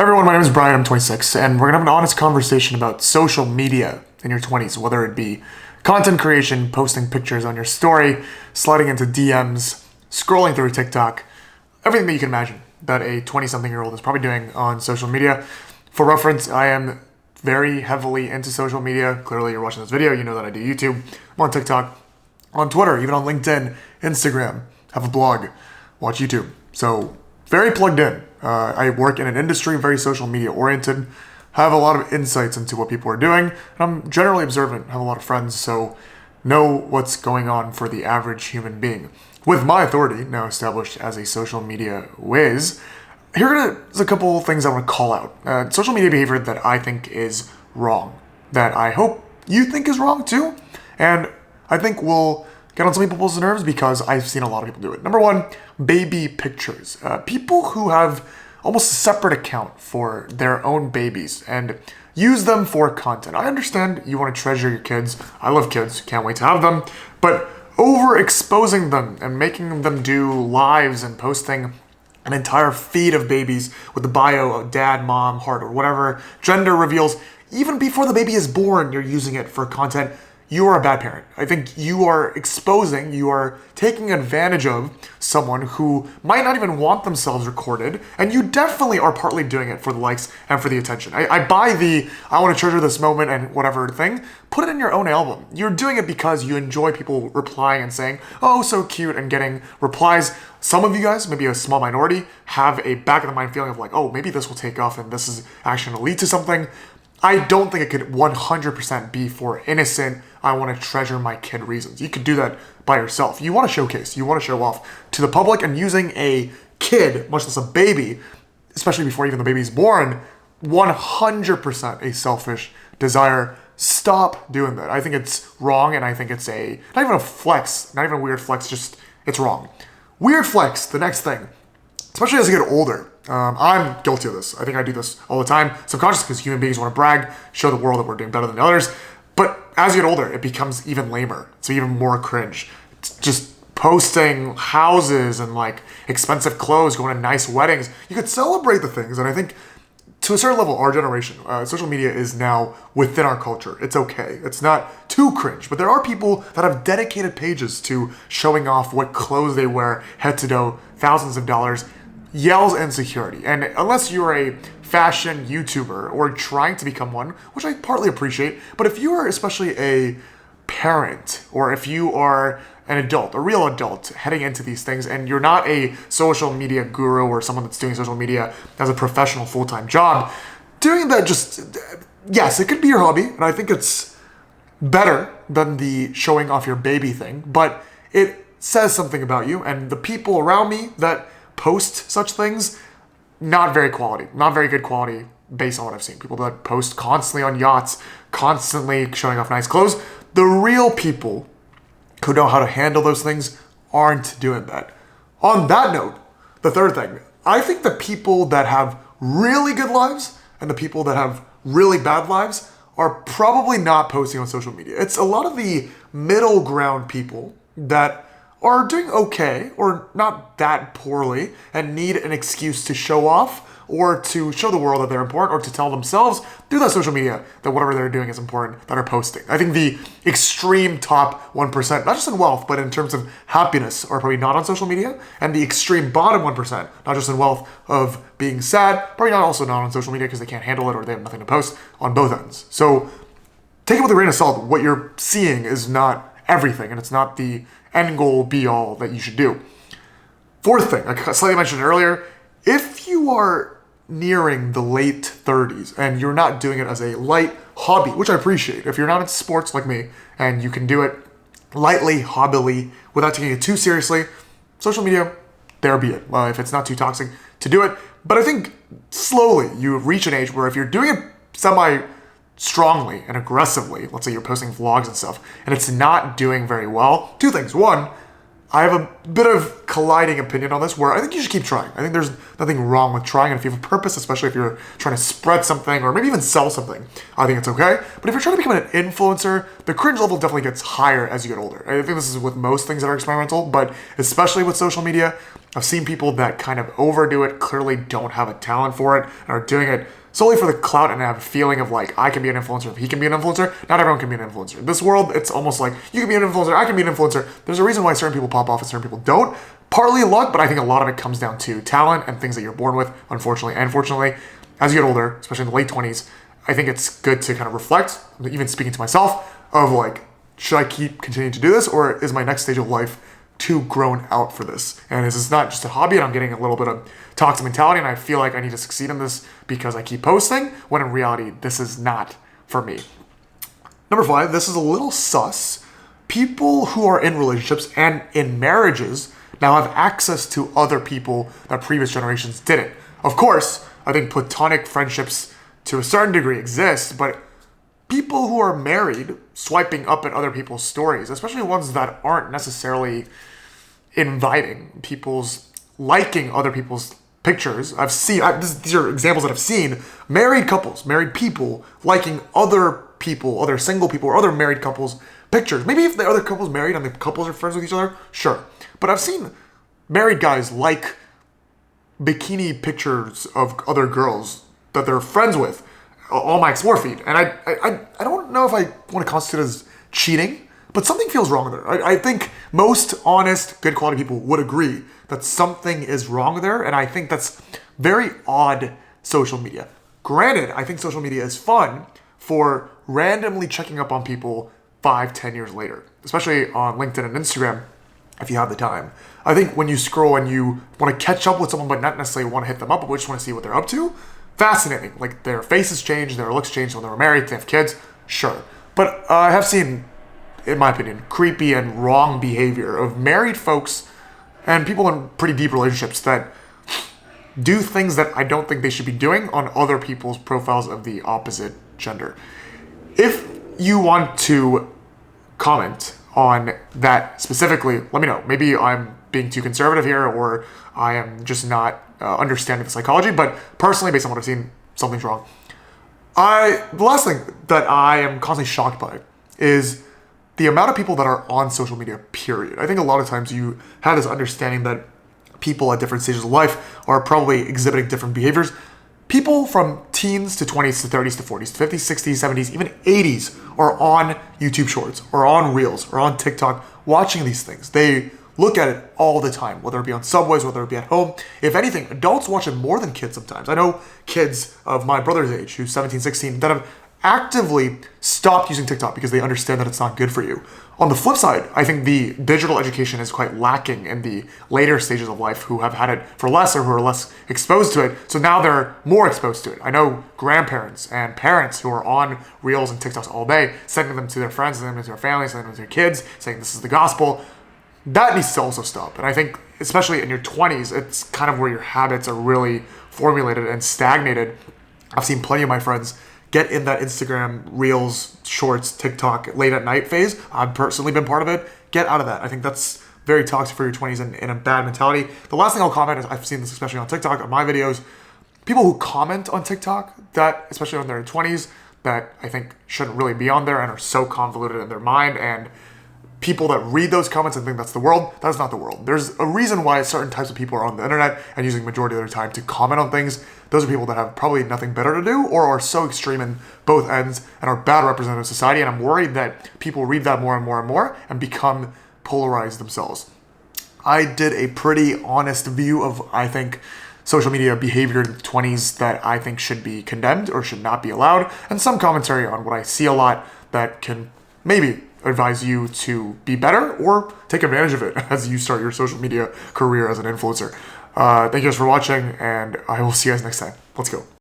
Hi everyone, my name is Brian, I'm 26, and we're gonna have an honest conversation about social media in your 20s, whether it be content creation, posting pictures on your story, sliding into DMs, scrolling through TikTok, everything that you can imagine that a 20-something-year-old is probably doing on social media. For reference, I am very heavily into social media. Clearly, you're watching this video, you know that I do YouTube. I'm on TikTok, on Twitter, even on LinkedIn, Instagram, have a blog, watch YouTube. So, very plugged in. I work in an industry very social media oriented, have a lot of insights into what people are doing, and I'm generally observant, have a lot of friends, so know what's going on for the average human being. With my authority now established as a social media whiz, here's a couple of things I want to call out. Social media behavior that I think is wrong, that I hope you think is wrong too, and I think will get on some people's nerves because I've seen a lot of people do it. Number one, baby pictures. People who have almost a separate account for their own babies and use them for content. I understand you want to treasure your kids. I love kids, can't wait to have them. But overexposing them and making them do lives and posting an entire feed of babies with the bio of dad, mom, heart, or whatever, gender reveals, even before the baby is born, you're using it for content. You are a bad parent. I think you are exposing, you are taking advantage of someone who might not even want themselves recorded, and you definitely are partly doing it for the likes and for the attention. I buy the, I want to treasure this moment and whatever thing. Put it in your own album. You're doing it because you enjoy people replying and saying, oh, so cute, and getting replies. Some of you guys, maybe a small minority, have a back of the mind feeling of like, oh, maybe this will take off and this is actually going to lead to something. I don't think it could 100% be for innocent, I want to treasure my kid reasons. You could do that by yourself. You want to showcase, you want to show off to the public, and using a kid, much less a baby, especially before even the baby's born, 100% a selfish desire. Stop doing that. I think it's wrong, and I think it's not even a flex, not even a weird flex, just, it's wrong. Weird flex, the next thing, especially as you get older. I'm guilty of this. I think I do this all the time, subconsciously, because human beings want to brag, show the world that we're doing better than others. But as you get older, it becomes even lamer. It's even more cringe. It's just posting houses and like expensive clothes, going to nice weddings. You could celebrate the things, and I think to a certain level, our generation, social media is now within our culture. It's okay. It's not too cringe, but there are people that have dedicated pages to showing off what clothes they wear, head to toe, thousands of dollars. Yells insecurity. And unless you're a fashion YouTuber or trying to become one, which I partly appreciate, but if you are especially a parent or if you are an adult, a real adult heading into these things, and you're not a social media guru or someone that's doing social media as a professional full-time job, doing that just, yes, it could be your hobby, and I think it's better than the showing off your baby thing, but it says something about you, and the people around me that post such things, not very good quality based on what I've seen. People that post constantly on yachts, constantly showing off nice clothes. The real people who know how to handle those things aren't doing that. On that note, the third thing, I think the people that have really good lives and the people that have really bad lives are probably not posting on social media. It's a lot of the middle ground people that are doing okay or not that poorly and need an excuse to show off or to show the world that they're important or to tell themselves through that social media that whatever they're doing is important, that are posting. I think the extreme top 1%, not just in wealth, but in terms of happiness, are probably not on social media, and the extreme bottom 1%, not just in wealth of being sad, probably not on social media because they can't handle it or they have nothing to post on both ends. So take it with a grain of salt. What you're seeing is not everything, and it's not the end goal be all that you should do. Fourth thing, I slightly mentioned earlier, if you are nearing the late 30s and you're not doing it as a light hobby, which I appreciate, if you're not into sports like me and you can do it lightly, hobbily, without taking it too seriously, social media, there be it. Well, if it's not too toxic to do it. But I think slowly you reach an age where if you're doing it strongly and aggressively, let's say you're posting vlogs and stuff, and it's not doing very well, two things. One, I have a bit of colliding opinion on this where I think you should keep trying. I think there's nothing wrong with trying, and if you have a purpose, especially if you're trying to spread something or maybe even sell something, I think it's okay. But if you're trying to become an influencer, the cringe level definitely gets higher as you get older. I think this is with most things that are experimental, but especially with social media, I've seen people that kind of overdo it, clearly don't have a talent for it, and are doing it solely for the clout and have a feeling of like, I can be an influencer if he can be an influencer. Not everyone can be an influencer. In this world, it's almost like you can be an influencer, I can be an influencer. There's a reason why certain people pop off and certain people don't. Partly luck, but I think a lot of it comes down to talent and things that you're born with, unfortunately and fortunately. As you get older, especially in the late 20s, I think it's good to kind of reflect, even speaking to myself, of like, should I keep continuing to do this, or is my next stage of life too grown out for this? And is this not just a hobby and I'm getting a little bit of toxic mentality and I feel like I need to succeed in this because I keep posting, when in reality, this is not for me. Number 5, this is a little sus. People who are in relationships and in marriages now have access to other people that previous generations didn't. Of course, I think platonic friendships to a certain degree exist, but people who are married swiping up at other people's stories, especially ones that aren't necessarily inviting, people's liking other people's pictures. These are examples that I've seen. Married couples, married people liking other people, other single people, or other married couples' pictures. Maybe if the other couple's married and the couples are friends with each other, sure. But I've seen married guys like bikini pictures of other girls that they're friends with on my Explore feed. And I don't know if I want to constitute it as cheating, but something feels wrong there. I think most honest, good quality people would agree that something is wrong there, and I think that's very odd social media. Granted, I think social media is fun for randomly checking up on people 5-10 years later, especially on LinkedIn and Instagram, if you have the time. I think when you scroll and you want to catch up with someone but not necessarily want to hit them up, but just want to see what they're up to, fascinating. Like their faces change, their looks change when they were married, they have kids, sure. But I have seen, in my opinion, creepy and wrong behavior of married folks and people in pretty deep relationships that do things that I don't think they should be doing on other people's profiles of the opposite gender. If you want to comment on that specifically, let me know. Maybe I'm being too conservative here, or I am just not understanding the psychology, but personally, based on what I've seen, something's wrong. The last thing that I am constantly shocked by is the amount of people that are on social media, period. I think a lot of times you have this understanding that people at different stages of life are probably exhibiting different behaviors. People from teens to 20s to 30s to 40s to 50s, 60s, 70s, even 80s are on YouTube Shorts or on Reels or on TikTok watching these things. They look at it all the time, whether it be on subways, whether it be at home. If anything, adults watch it more than kids sometimes. I know kids of my brother's age, who's 17, 16, that have actively stopped using TikTok because they understand that it's not good for you. On the flip side, I think the digital education is quite lacking in the later stages of life who have had it for less or who are less exposed to it. So now they're more exposed to it. I know grandparents and parents who are on Reels and TikToks all day, sending them to their friends, sending them to their families, sending them to their kids, saying this is the gospel. That needs to also stop. And I think, especially in your 20s, it's kind of where your habits are really formulated and stagnated. I've seen plenty of my friends get in that Instagram, Reels, Shorts, TikTok, late at night phase. I've personally been part of it. Get out of that. I think that's very toxic for your 20s and a bad mentality. The last thing I'll comment is, I've seen this especially on TikTok, on my videos, people who comment on TikTok, that, especially when they're in 20s, that I think shouldn't really be on there and are so convoluted in their mind, and people that read those comments and think that's the world, that's not the world. There's a reason why certain types of people are on the internet and using the majority of their time to comment on things. Those are people that have probably nothing better to do or are so extreme in both ends and are bad representatives of society. And I'm worried that people read that more and more and more and become polarized themselves. I did a pretty honest view of, I think, social media behavior in the 20s that I think should be condemned or should not be allowed, and some commentary on what I see a lot that can maybe advise you to be better or take advantage of it as you start your social media career as an influencer. Thank you guys for watching, and I will see you guys next time. Let's go.